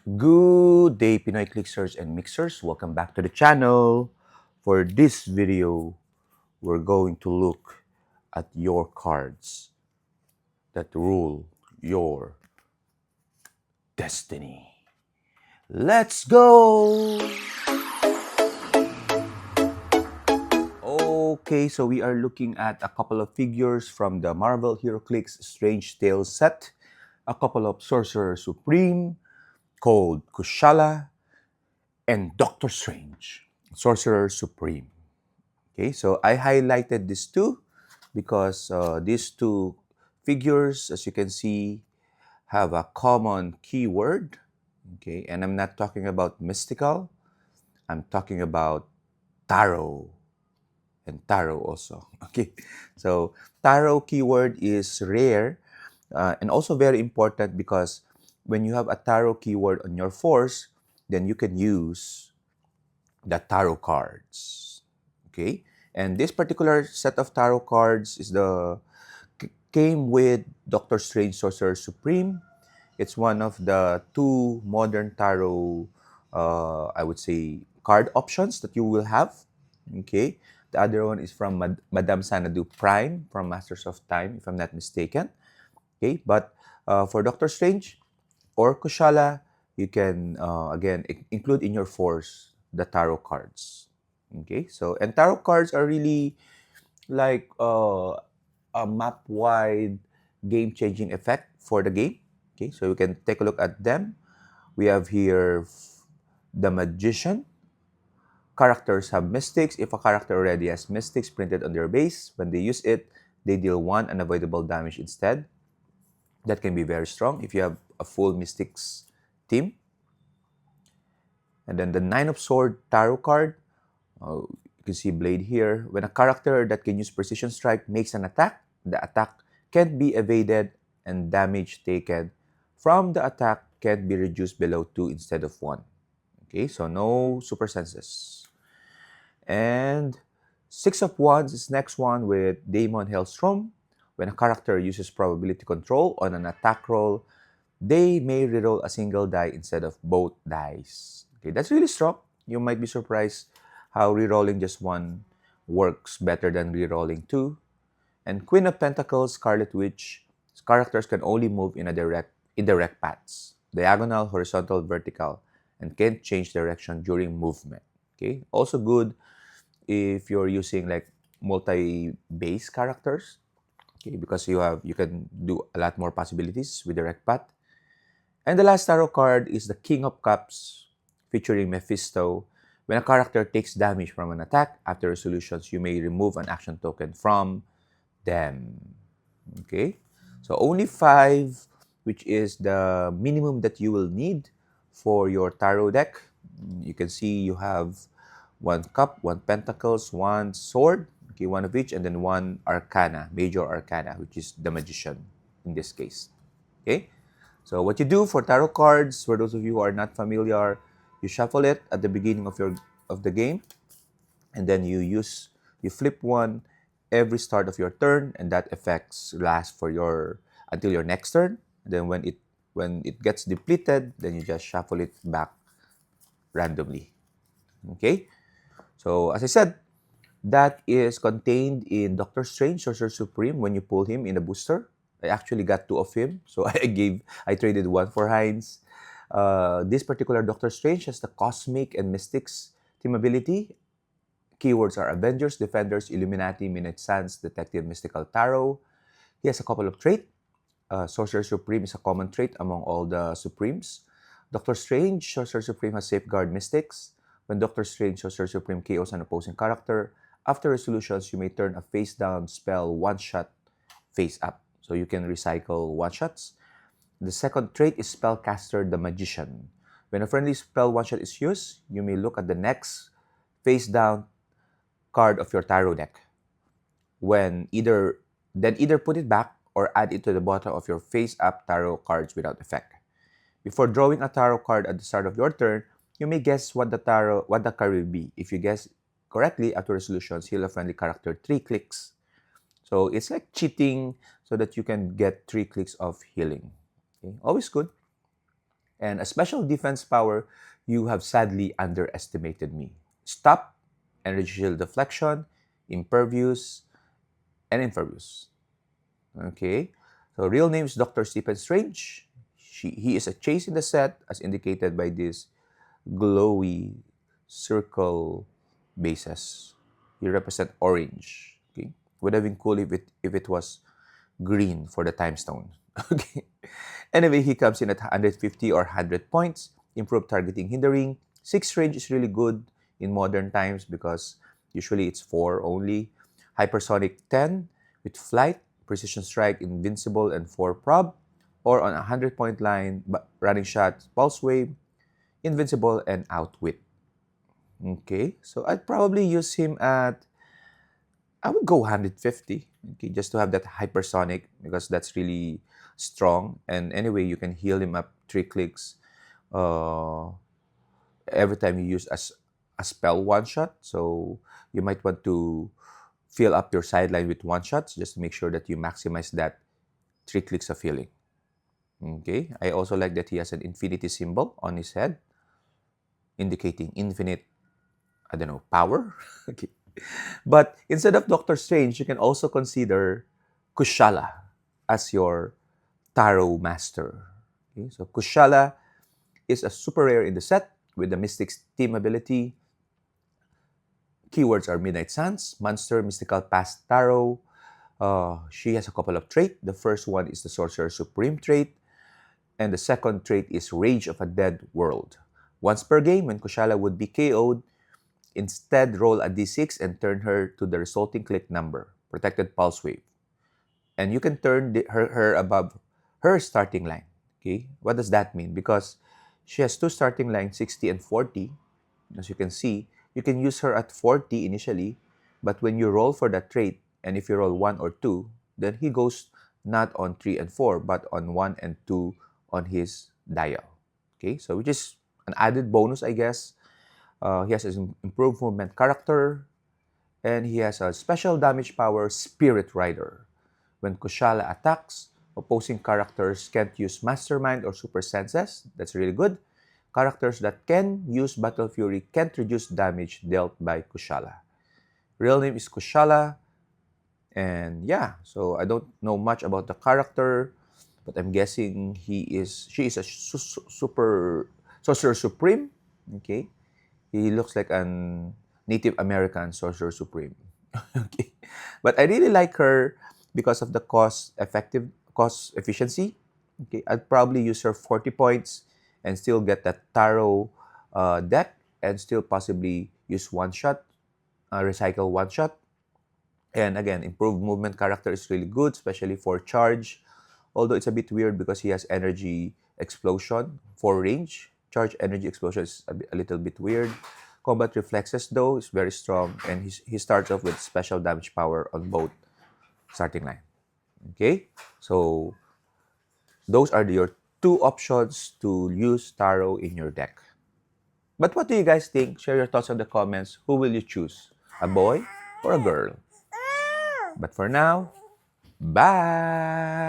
Good day, Pinoy Clicksters and Mixers. Welcome back to the channel. For this video, we're going to look at your cards that rule your destiny. Let's go! Okay, so we are looking at a couple of figures from the Marvel Heroclix Strange Tales set, a couple of Sorcerer Supreme called Kushala, and Doctor Strange, Sorcerer Supreme. Okay, so I highlighted these two because these two figures, as you can see, have a common keyword. Okay, and I'm not talking about mystical, I'm talking about tarot and tarot also. Okay, so tarot keyword is rare and also very important because when you have a tarot keyword on your force, then you can use the tarot cards. Okay, and this particular set of tarot cards is the came with Doctor Strange Sorcerer Supreme. It's one of the two modern tarot, I would say, card options that you will have. Okay, the other one is from Madame Sanadu Prime from Masters of Time, if I'm not mistaken. Okay, but for Doctor Strange or Kushala, you can again include in your force the tarot cards. Okay, so and tarot cards are really like a map wide game changing effect for the game. Okay, so you can take a look at them. We have here the Magician. Characters have mystics. If a character already has mystics printed on their base, when they use it, they deal one unavoidable damage instead. That can be very strong if you have a full mystics team. And then the Nine of Sword tarot card. You can see Blade here. When a character that can use Precision Strike makes an attack, the attack can't be evaded and damage taken from the attack can't be reduced below 2 instead of 1. Okay, so no super senses. And Six of Wands is next one with Daemon Hellstrom. When a character uses probability control on an attack roll, they may reroll a single die instead of both dice. Okay, that's really strong. You might be surprised how rerolling just one works better than rerolling two. And Queen of Pentacles, Scarlet Witch, characters can only move in direct paths, diagonal, horizontal, vertical, and can't change direction during movement. Okay, also good if you're using like multi-base characters. Okay, because you can do a lot more possibilities with direct path. And the last tarot card is the King of Cups, featuring Mephisto. When a character takes damage from an attack, after resolutions, you may remove an action token from them. Okay? So only 5, which is the minimum that you will need for your tarot deck. You can see you have one cup, one pentacles, one sword, okay, one of each, and then one arcana, major arcana, which is the magician in this case. Okay? So what you do for tarot cards, for those of you who are not familiar, you shuffle it at the beginning of the game, and then you flip one every start of your turn, and that effects last for your until your next turn. And then when it gets depleted, then you just shuffle it back randomly. Okay? So as I said, that is contained in Doctor Strange Sorcerer Supreme when you pull him in a booster. I actually got 2 of him, so I traded one for Heinz. This particular Doctor Strange has the Cosmic and Mystics team ability. Keywords are Avengers, Defenders, Illuminati, Minute Sans, Detective, Mystical, Tarot. He has a couple of traits. Sorcerer Supreme is a common trait among all the Supremes. Doctor Strange, Sorcerer Supreme has Safeguard Mystics. When Doctor Strange, Sorcerer Supreme KOs an opposing character, after resolutions, you may turn a face-down spell one-shot face-up. So you can recycle one-shots. The second trait is Spellcaster the Magician. When a friendly spell one-shot is used, you may look at the next face-down card of your tarot deck. Either put it back or add it to the bottom of your face-up tarot cards without effect. Before drawing a tarot card at the start of your turn, you may guess what the card will be. If you guess correctly, after resolutions, heal a friendly character 3 clicks. So it's like cheating so that you can get 3 clicks of healing. Okay? Always good. And a special defense power, you have sadly underestimated me. Stop, energy shield deflection, impervious, and impervious. Okay? So real name is Dr. Stephen Strange. He is a chase in the set as indicated by this glowy circle bases. He represent orange. Okay? Would have been cool if it was green for the time stone. Okay. Anyway, he comes in at 150 or 100 points. Improved targeting hindering. 6 range is really good in modern times because usually it's 4 only. Hypersonic 10 with flight, precision strike, invincible, and 4 prob. Or on a 100-point line, running shot, pulse wave, invincible, and outwit. Okay, so I'd probably use him at, I would go 150, okay, just to have that hypersonic because that's really strong. And anyway, you can heal him up 3 clicks uh, every time you use a spell one shot. So you might want to fill up your sideline with one shots just to make sure that you maximize that 3 clicks of healing. Okay, I also like that he has an infinity symbol on his head indicating infinite, I don't know, power. Okay. But instead of Doctor Strange, you can also consider Kushala as your tarot master. Okay? So Kushala is a super rare in the set with the Mystic's team ability. Keywords are Midnight Suns, Monster, Mystical Past Tarot. She has a couple of traits. The first one is the Sorcerer Supreme trait, and the second trait is Rage of a Dead World. Once per game, when Kushala would be KO'd, instead roll a d6 and turn her to the resulting click number, protected pulse wave. And you can turn her above her starting line. Okay, what does that mean? Because she has 2 starting lines, 60 and 40. As you can see, you can use her at 40 initially, but when you roll for that trait, and if you roll 1 or 2, then he goes not on 3 and 4, but on 1 and 2 on his dial. Okay, so which is an added bonus, I guess. He has an improved movement character, and he has a special damage power, Spirit Rider. When Kushala attacks, opposing characters can't use Mastermind or Super Senses. That's really good. Characters that can use Battle Fury can't reduce damage dealt by Kushala. Real name is Kushala, and yeah, so I don't know much about the character, but I'm guessing she is a super Sorcerer Supreme. Okay, he looks like an Native American Sorcerer Supreme. Okay. But I really like her because of the cost efficiency. Okay. I'd probably use her 40 points and still get that tarot deck and still possibly use one shot, recycle one shot. And again, improved movement character is really good, especially for charge. Although it's a bit weird because he has energy explosion for range. Charge energy explosion is a little bit weird. Combat reflexes, though, is very strong, and he starts off with special damage power on both starting line. Okay, so those are your 2 options to use tarot in your deck. But what do you guys think? Share your thoughts in the comments. Who will you choose? A boy or a girl? But for now, bye!